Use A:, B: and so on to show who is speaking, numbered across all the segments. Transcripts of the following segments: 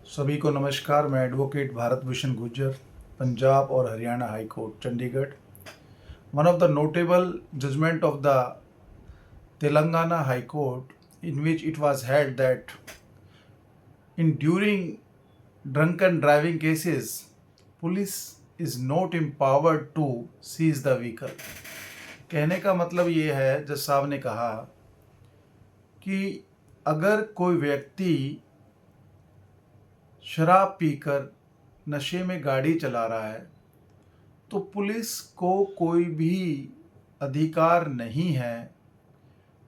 A: सभी को नमस्कार। मैं एडवोकेट भारत भूषण गुज्जर, पंजाब और Haryana high court Chandigarh. One of the notable judgement of the Telangana high court in which it was held that in during drunken driving cases police is not empowered to seize the vehicle। कहने का मतलब ये है, जज साहब ने कहा कि अगर कोई व्यक्ति शराब पीकर नशे में गाड़ी चला रहा है तो पुलिस को कोई भी अधिकार नहीं है,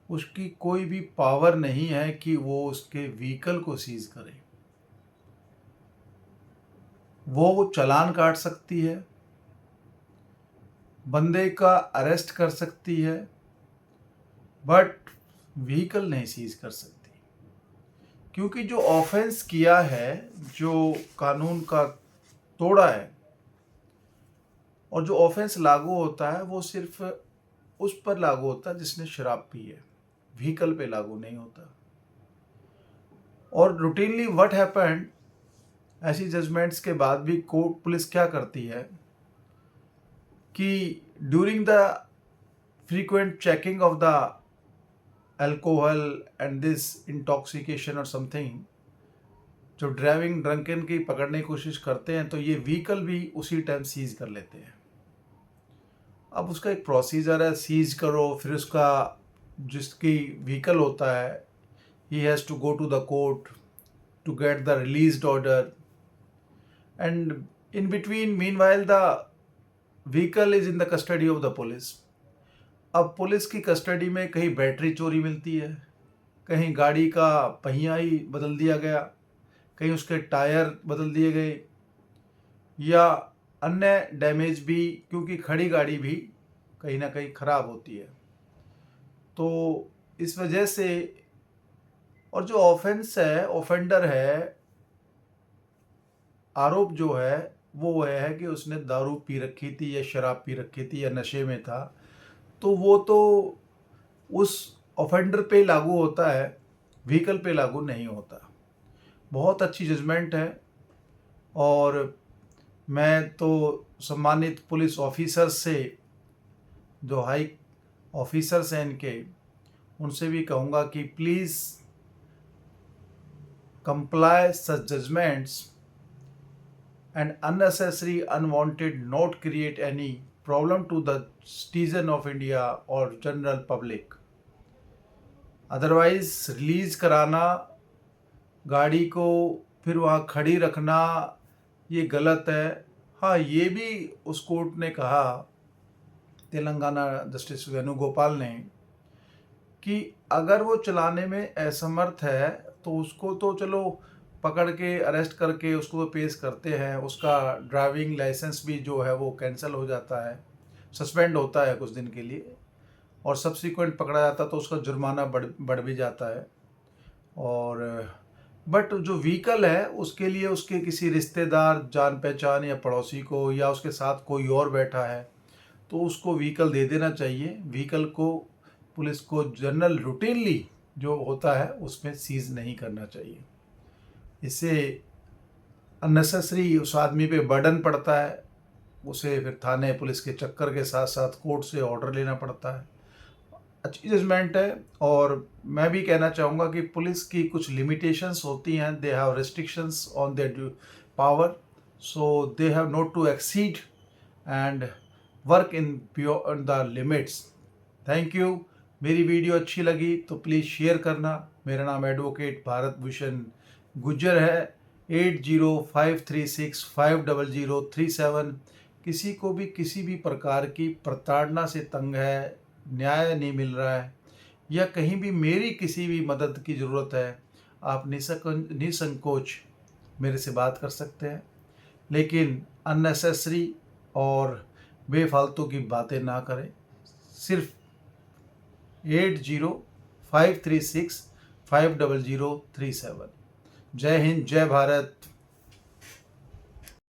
A: उसकी कोई भी पावर नहीं है कि वो उसके व्हीकल को सीज करे। वो चालान काट सकती है, बंदे का अरेस्ट कर सकती है, बट व्हीकल नहीं सीज कर सकती, क्योंकि जो ऑफेंस किया है, जो कानून का तोड़ा है, और जो ऑफेंस लागू होता है वो सिर्फ उस पर लागू होता है जिसने शराब पी है, व्हीकल पे लागू नहीं होता। और रूटीनली व्हाट हैपेंड, ऐसी जजमेंट्स के बाद भी कोर्ट पुलिस क्या करती है कि during the frequent checking of the alcohol and this intoxication और समथिंग, जो ड्राइविंग ड्रंकन की पकड़ने की कोशिश करते हैं तो ये व्हीकल भी उसी टाइम सीज कर लेते हैं। अब उसका एक प्रोसीजर है, सीज करो, फिर उसका जिसकी व्हीकल होता है he has to go to the court to get the released order, and in between meanwhile the vehicle is in the custody of the police. अब पुलिस की कस्टडी में कहीं बैटरी चोरी मिलती है, कहीं गाड़ी का पहिया ही बदल दिया गया, कहीं उसके टायर बदल दिए गए, या अन्य डैमेज भी, क्योंकि खड़ी गाड़ी भी कहीं ना कहीं ख़राब होती है। तो इस वजह से, और जो ऑफेंस है, ऑफेंडर है, आरोप जो है वो है कि उसने दारू पी रखी थी या शराब पी रखी थी या नशे में था, तो वो तो उस ऑफेंडर पे लागू होता है, व्हीकल पे लागू नहीं होता। बहुत अच्छी जजमेंट है, और मैं तो सम्मानित पुलिस ऑफिसर से, जो हाई ऑफिसर्स हैं इनके, उनसे भी कहूँगा कि please comply such judgements and unnecessary unwanted not create any problem to the citizen of India or general public। Otherwise release कराना, गाड़ी को फिर वहाँ खड़ी रखना, ये गलत है। हाँ, ये भी उस कोर्ट ने कहा, तेलंगाना जस्टिस वेणुगोपाल ने, कि अगर वो चलाने में असमर्थ है तो उसको तो चलो पकड़ के अरेस्ट करके उसको तो पेश करते हैं, उसका ड्राइविंग लाइसेंस भी जो है वो कैंसिल हो जाता है, सस्पेंड होता है कुछ दिन के लिए, और सब्सिक्वेंट पकड़ा जाता है तो उसका जुर्माना बढ़ भी जाता है। और बट जो व्हीकल है उसके लिए उसके किसी रिश्तेदार, जान पहचान या पड़ोसी को, या उसके साथ कोई और बैठा है तो उसको व्हीकल दे देना चाहिए। व्हीकल को पुलिस को जनरल रूटीनली जो होता है उसमें सीज नहीं करना चाहिए। इससे अननेसेसरी उस आदमी पे बर्डन पड़ता है, उसे फिर थाने पुलिस के चक्कर के साथ साथ कोर्ट से ऑर्डर लेना पड़ता है। अच्छी जजमेंट है, और मैं भी कहना चाहूँगा कि पुलिस की कुछ लिमिटेशंस होती हैं, they have restrictions on their power, so they have not to exceed and work in beyond the limits. Thank you. मेरी वीडियो अच्छी लगी तो प्लीज़ शेयर करना। मेरा नाम एडवोकेट भारत भूषण गुज्जर है। 8053650037। किसी को भी किसी भी प्रकार की प्रताड़ना से तंग है, न्याय नहीं मिल रहा है, या कहीं भी मेरी किसी भी मदद की ज़रूरत है, आप निसंकोच मेरे से बात कर सकते हैं, लेकिन अननेसेसरी और बेफालतू की बातें ना करें। सिर्फ 8053650037। जय हिंद, जय भारत।